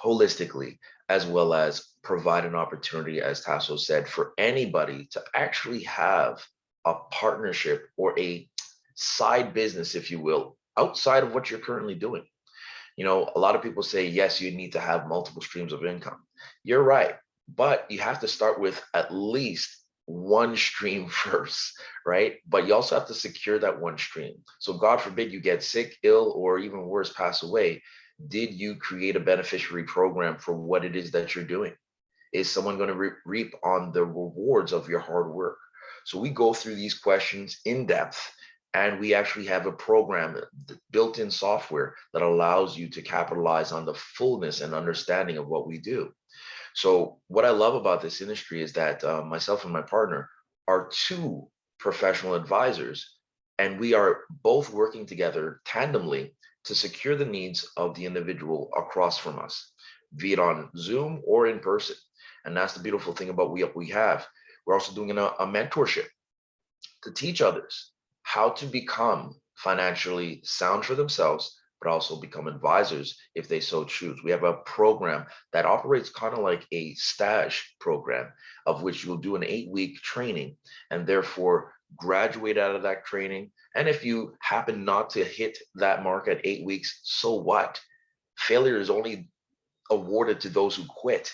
[SPEAKER 13] holistically, as well as provide an opportunity, as Tasso said, for anybody to actually have a partnership or a side business, if you will, outside of what you're currently doing. You know, a lot of people say, yes, you need to have multiple streams of income. You're right, but you have to start with at least one stream first, right? But you also have to secure that one stream. So God forbid you get sick, ill, or even worse, pass away. Did you create a beneficiary program for what it is that you're doing? Is someone going to reap on the rewards of your hard work? So we go through these questions in depth, and we actually have a program, built-in software, that allows you to capitalize on the fullness and understanding of what we do. So what I love about this industry is that myself and my partner are two professional advisors, and we are both working together tandemly to secure the needs of the individual across from us, be it on Zoom or in person. And that's the beautiful thing about what we have. We're also doing a mentorship to teach others how to become financially sound for themselves, but also become advisors if they so choose. We have a program that operates kind of like a stage program, of which you'll do an 8-week training and therefore graduate out of that training. And if you happen not to hit that mark at 8 weeks, so what? Failure is only awarded to those who quit,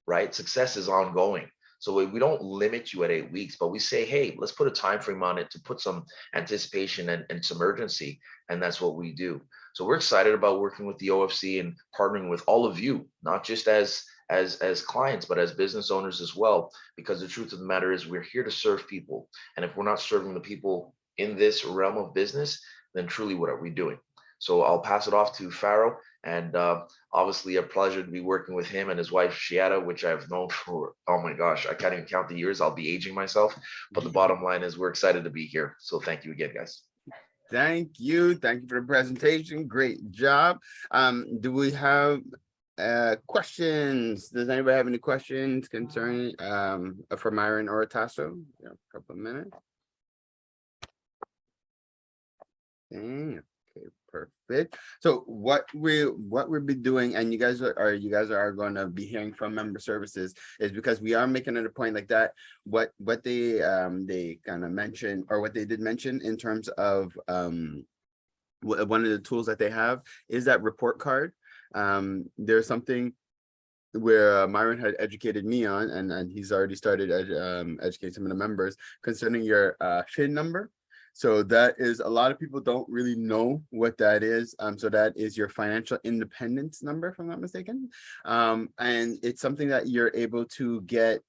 [SPEAKER 13] right? Success is ongoing. So we don't limit you at 8 weeks, but we say, hey, let's put a time frame on it to put some anticipation and some urgency. And that's what we do. So we're excited about working with the OFC and partnering with all of you, not just as clients, but as business owners as well, because the truth of the matter is we're here to serve people. And if we're not serving the people in this realm of business, then truly what are we doing? So I'll pass it off to Faro, and obviously a pleasure to be working with him and his wife, Shiata, which I've known for, oh my gosh, I can't even count the years. I'll be aging myself. But the bottom line is we're excited to be here. So thank you again, guys.
[SPEAKER 1] Thank you for the presentation. Great job. Do we have questions? Does anybody have any questions concerning for Myron or Tasso? Yeah, a couple of minutes. Okay, perfect. So what we'll be doing, and you guys are going to be hearing from member services, is because we are making it a point like that. What they kind of mentioned, or what they did mention in terms of one of the tools that they have is that report card. There's something where Myron had educated me on, and he's already started educating some of the members concerning your FIN number. So that is, a lot of people don't really know what that is. So that is your financial independence number, if I'm not mistaken. And it's something that you're able to get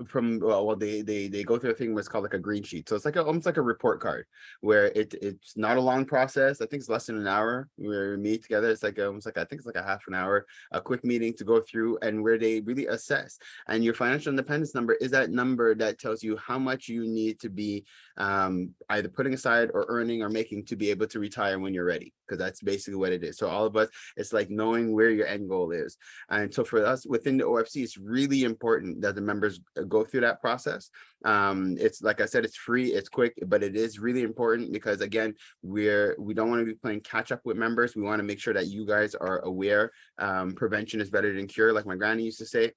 [SPEAKER 1] from, well, they go through a thing what's called like a green sheet. So it's like almost like a report card, where it's not a long process. I think it's less than an hour where we meet together. It's like almost like, I think it's like a half an hour, a quick meeting to go through, and where they really assess. And your financial independence number is that number that tells you how much you need to be either putting aside or earning or making to be able to retire when you're ready, because that's basically what it is. So all of us, it's like knowing where your end goal is. And so for us within the OFC, it's really important that the members go through that process. It's like I said, it's free, it's quick, but it is really important because, again, we don't want to be playing catch up with members. We want to make sure that you guys are aware. Prevention is better than cure, like my granny used to say.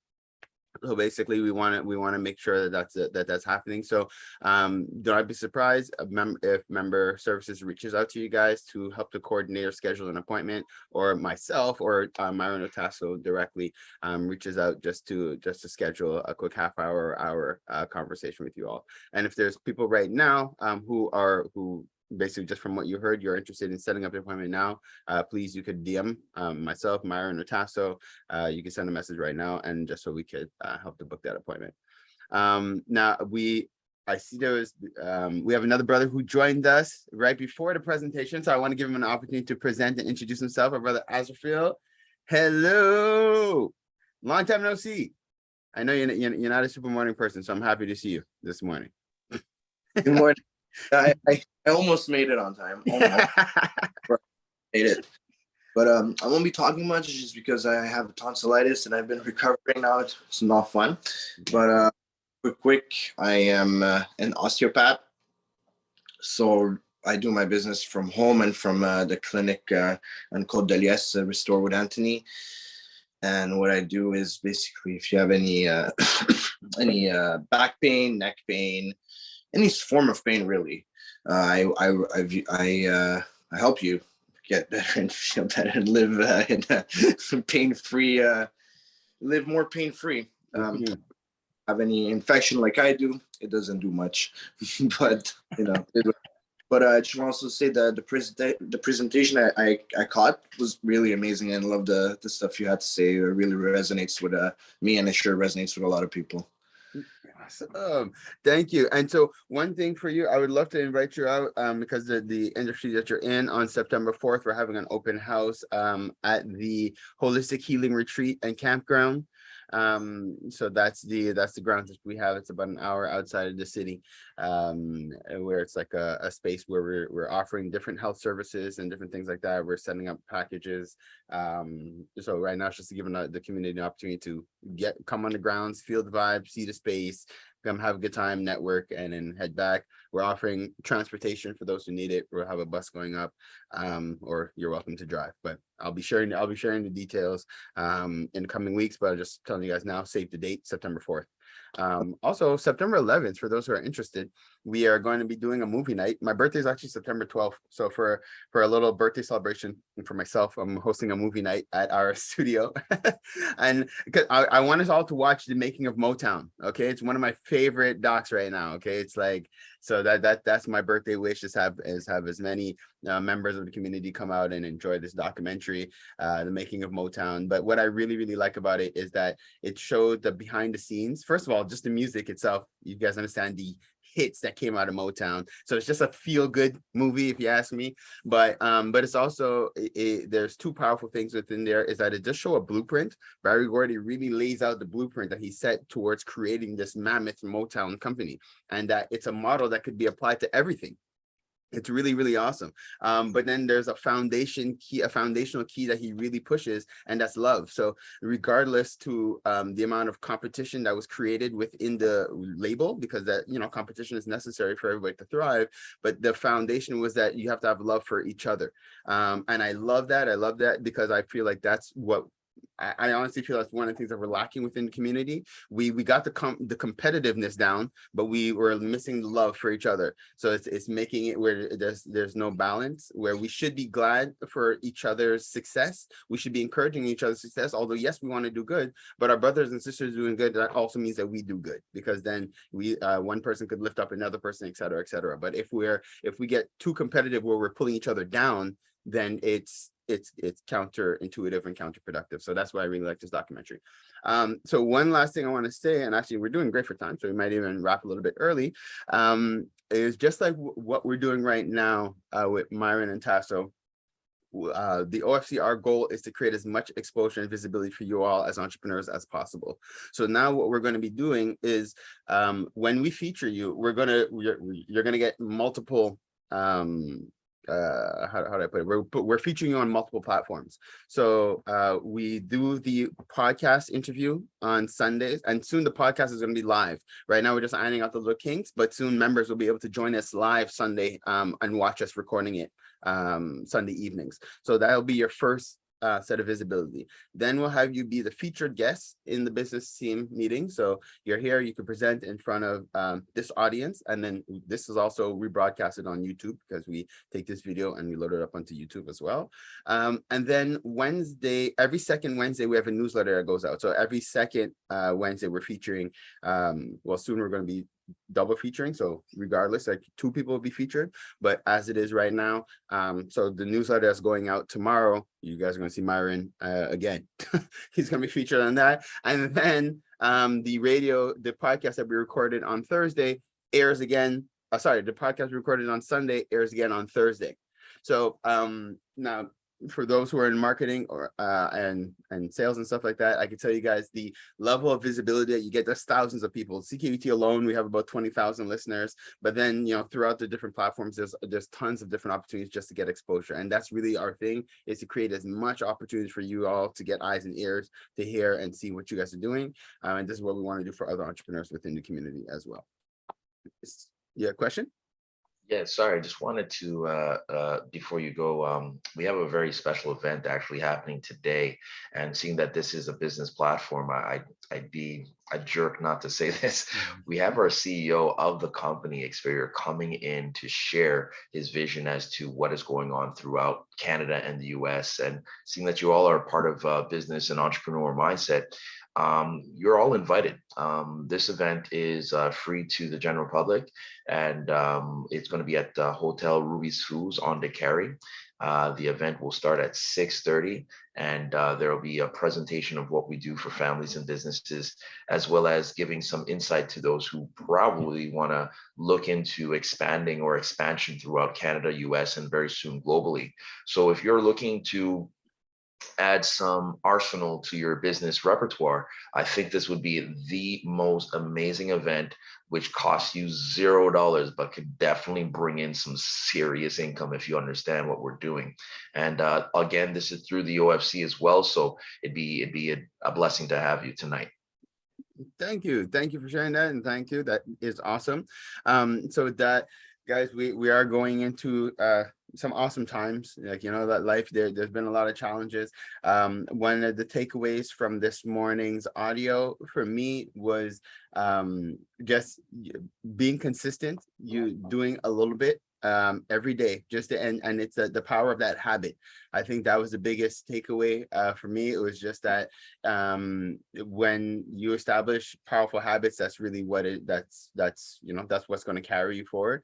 [SPEAKER 1] So basically, we want to make sure that that's happening. So don't be surprised if member services reaches out to you guys to help the coordinator schedule an appointment, or myself or Myron or Tasso directly reaches out just to schedule a quick half hour conversation with you all. And if there's people right now who basically, just from what you heard, you're interested in setting up an appointment now, please, you could DM myself, Myron, or Tasso. You can send a message right now, and just so we could help to book that appointment. Now I see we have another brother who joined us right before the presentation, so I want to give him an opportunity to present and introduce himself. Our brother Azrafield. Hello, long time no see. I know you're not a super morning person, so I'm happy to see you this morning.
[SPEAKER 15] Good morning. I almost made it on time. Made it. But I won't be talking much just because I have tonsillitis and I've been recovering now. It's not fun. But quick, I am an osteopath. So I do my business from home and from the clinic on Côte de l'Est, Restore with Anthony. And what I do is basically, if you have any back pain, neck pain, any form of pain, really, I help you get better and feel better and live pain-free, live more pain-free. Have any infection like I do, it doesn't do much, but But I just want to also say that the presentation I caught was really amazing, and love the stuff you had to say. It really resonates with me, and it sure resonates with a lot of people.
[SPEAKER 1] Awesome. Thank you. And so one thing for you, I would love to invite you out because the industry that you're in, on September 4th, we're having an open house at the Holistic Healing Retreat and Campground. So that's the grounds that we have. It's about an hour outside of the city, where it's like a space where we're offering different health services and different things like that. We're setting up packages. So right now it's just giving the community an opportunity to come on the grounds, feel the vibe, see the space, come have a good time, network, and then head back. We're offering transportation for those who need it. We'll have a bus going up, or you're welcome to drive. But I'll be sharing the details in the coming weeks. But I'm just telling you guys now, save the date, September 4th. Also, September 11th, for those who are interested, we are going to be doing a movie night. My birthday is actually September 12th. So for a little birthday celebration for myself, I'm hosting a movie night at our studio. And because I want us all to watch The Making of Motown. Okay, it's one of my favorite docs right now. Okay, it's like, so that's my birthday wish, is have as many members of the community come out and enjoy this documentary, The Making of Motown. But what I really, really like about it is that it showed the behind the scenes. First of all, just the music itself. You guys understand the hits that came out of Motown. So it's just a feel-good movie, if you ask me. But it's also, there's two powerful things within there, is that it does show a blueprint. Barry Gordy really lays out the blueprint that he set towards creating this mammoth Motown company, and that it's a model that could be applied to everything. It's really, really awesome. But then there's a foundational key that he really pushes, and that's love. So regardless to the amount of competition that was created within the label, because that, competition is necessary for everybody to thrive, but the foundation was that you have to have love for each other. And I love that. Because I feel like that's what I honestly feel that's one of the things that we're lacking within the community. We got the competitiveness down, but we were missing the love for each other. So it's making it where there's no balance, where we should be glad for each other's success. We should be encouraging each other's success. Although yes, we want to do good, but our brothers and sisters doing good, that also means that we do good, because then we one person could lift up another person, et cetera, et cetera. But if we get too competitive where we're pulling each other down, then it's counterintuitive and counterproductive. So that's why I really like this documentary. So one last thing I want to say, and actually we're doing great for time, so we might even wrap a little bit early, is just like what we're doing right now with Myron and Tasso. The OFC, our goal is to create as much exposure and visibility for you all as entrepreneurs as possible. So now what we're going to be doing is when we feature you, you're going to get multiple how do I put it? We're featuring you on multiple platforms. So we do the podcast interview on Sundays, and soon the podcast is going to be live. Right now we're just ironing out the little kinks, but soon members will be able to join us live Sunday and watch us recording it Sunday evenings. So that'll be your first set of visibility. Then we'll have you be the featured guest in the business team meeting. So you're here, you can present in front of this audience, and then this is also rebroadcasted on YouTube, because we take this video and we load it up onto YouTube as well. And then every second Wednesday, we have a newsletter that goes out. So every second Wednesday, we're featuring, well, soon we're going to be double featuring, so regardless, like 2 people will be featured, but as it is right now, so the newsletter that's going out tomorrow, you guys are going to see Myron again. He's going to be featured on that. And then the podcast that we recorded on Thursday airs again. The podcast we recorded on Sunday airs again on Thursday. So now, for those who are in marketing or and sales and stuff like that, I can tell you guys the level of visibility that you get. There's thousands of people. CKUT alone, we have about 20,000 listeners, but then throughout the different platforms, there's tons of different opportunities just to get exposure. And that's really our thing, is to create as much opportunities for you all to get eyes and ears to hear and see what you guys are doing. And this is what we want to do for other entrepreneurs within the community as well. Yeah, question?
[SPEAKER 13] Yeah, sorry, I just wanted to, before you go, we have a very special event actually happening today, and seeing that this is a business platform, I'd be a jerk not to say this. We have our CEO of the company, Experior, coming in to share his vision as to what is going on throughout Canada and the US, and seeing that you all are part of business and entrepreneur mindset, you're all invited. This event is free to the general public, and it's going to be at the Hotel Ruby's Foods on DeCarry. The event will start at 6:30, and there will be a presentation of what we do for families and businesses, as well as giving some insight to those who probably want to look into expanding or expansion throughout Canada, US, and very soon globally. So if you're looking to add some arsenal to your business repertoire, I think this would be the most amazing event, which costs you $0, but could definitely bring in some serious income if you understand what we're doing. And again, this is through the OFC as well, so it'd be a blessing to have you tonight.
[SPEAKER 1] Thank you for sharing that, and thank you. That is awesome. So with that, guys, we are going into some awesome times. Like, that life, there's been a lot of challenges. One of the takeaways from this morning's audio for me was just being consistent, you doing a little bit every day, and it's the power of that habit. I think that was the biggest takeaway for me. It was just that when you establish powerful habits, that's really what that's what's going to carry you forward.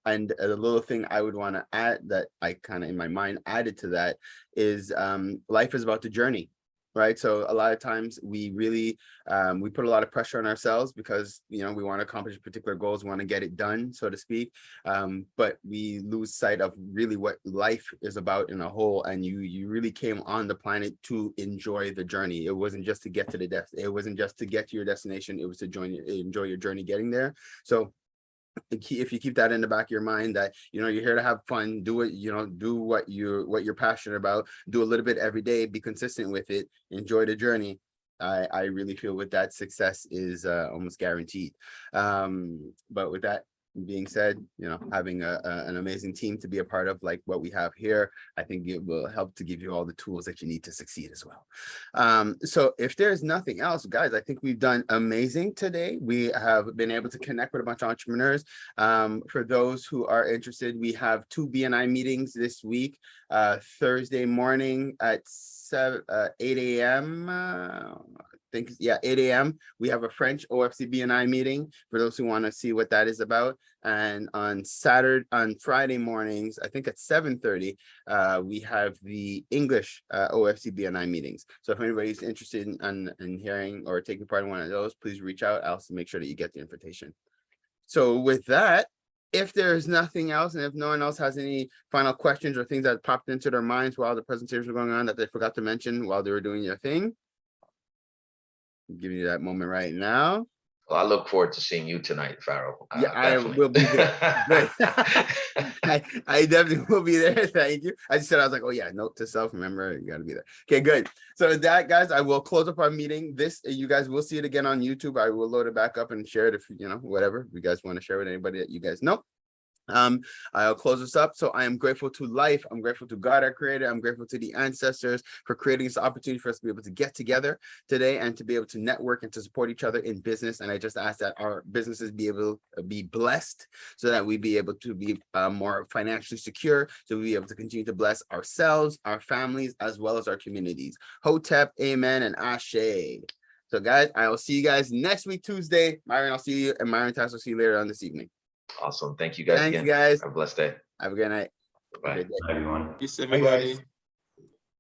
[SPEAKER 1] And a little thing I would want to add that I kind of in my mind added to that is life is about the journey. Right. So a lot of times we really we put a lot of pressure on ourselves because, we want to accomplish particular goals, we want to get it done, so to speak. But we lose sight of really what life is about in a whole. And you really came on the planet to enjoy the journey. It wasn't just to get to it wasn't just to get to your destination. It was to enjoy your journey getting there. So if you keep that in the back of your mind, that you're here to have fun, do it, do what you're passionate about, do a little bit every day, be consistent with it, enjoy the journey. I really feel with that, success is almost guaranteed. But with that, being said, you know, having an amazing team to be a part of, like what we have here, I think it will help to give you all the tools that you need to succeed as well. So if there's nothing else, guys, I think we've done amazing today. We have been able to connect with a bunch of entrepreneurs. For those who are interested, we have 2 BNI meetings this week. Thursday morning at 8 a.m. 8 a.m. We have a French OFC BNI meeting for those who want to see what that is about. And on Friday mornings, I think at 7:30, we have the English OFC BNI meetings. So if anybody's interested in hearing or taking part in one of those, please reach out. I'll also make sure that you get the invitation. So with that, if there's nothing else, and if no one else has any final questions or things that popped into their minds while the presentations were going on that they forgot to mention while they were doing their thing, I'm giving you that moment right now.
[SPEAKER 13] Well, I look forward to seeing you tonight, Pharaoh.
[SPEAKER 1] Yeah, I will be there. Great. I definitely will be there. Thank you. I just said, I was like, oh yeah, note to self, remember, you got to be there. Okay, good. So with that, guys, I will close up our meeting. You guys will see it again on YouTube. I will load it back up and share it if, you know, whatever you guys want to share with anybody that you guys know. I'll close this up. So I am grateful to life. I'm grateful to God, our creator. I'm grateful to the ancestors for creating this opportunity for us to be able to get together today and to be able to network and to support each other in business. And I just ask that our businesses be able to be blessed so that we be able to be more financially secure, so we be able to continue to bless ourselves, our families, as well as our communities. Hotep, amen, and ashe. So guys, I will see you guys next week, Tuesday. Myron, I'll see you, and Myron Tasso, see you later on this evening.
[SPEAKER 13] Awesome. Thank you guys again.
[SPEAKER 1] Thanks, guys.
[SPEAKER 13] Have a blessed day.
[SPEAKER 1] Have a good night.
[SPEAKER 13] Bye.
[SPEAKER 14] Everyone.
[SPEAKER 5] Peace, everybody.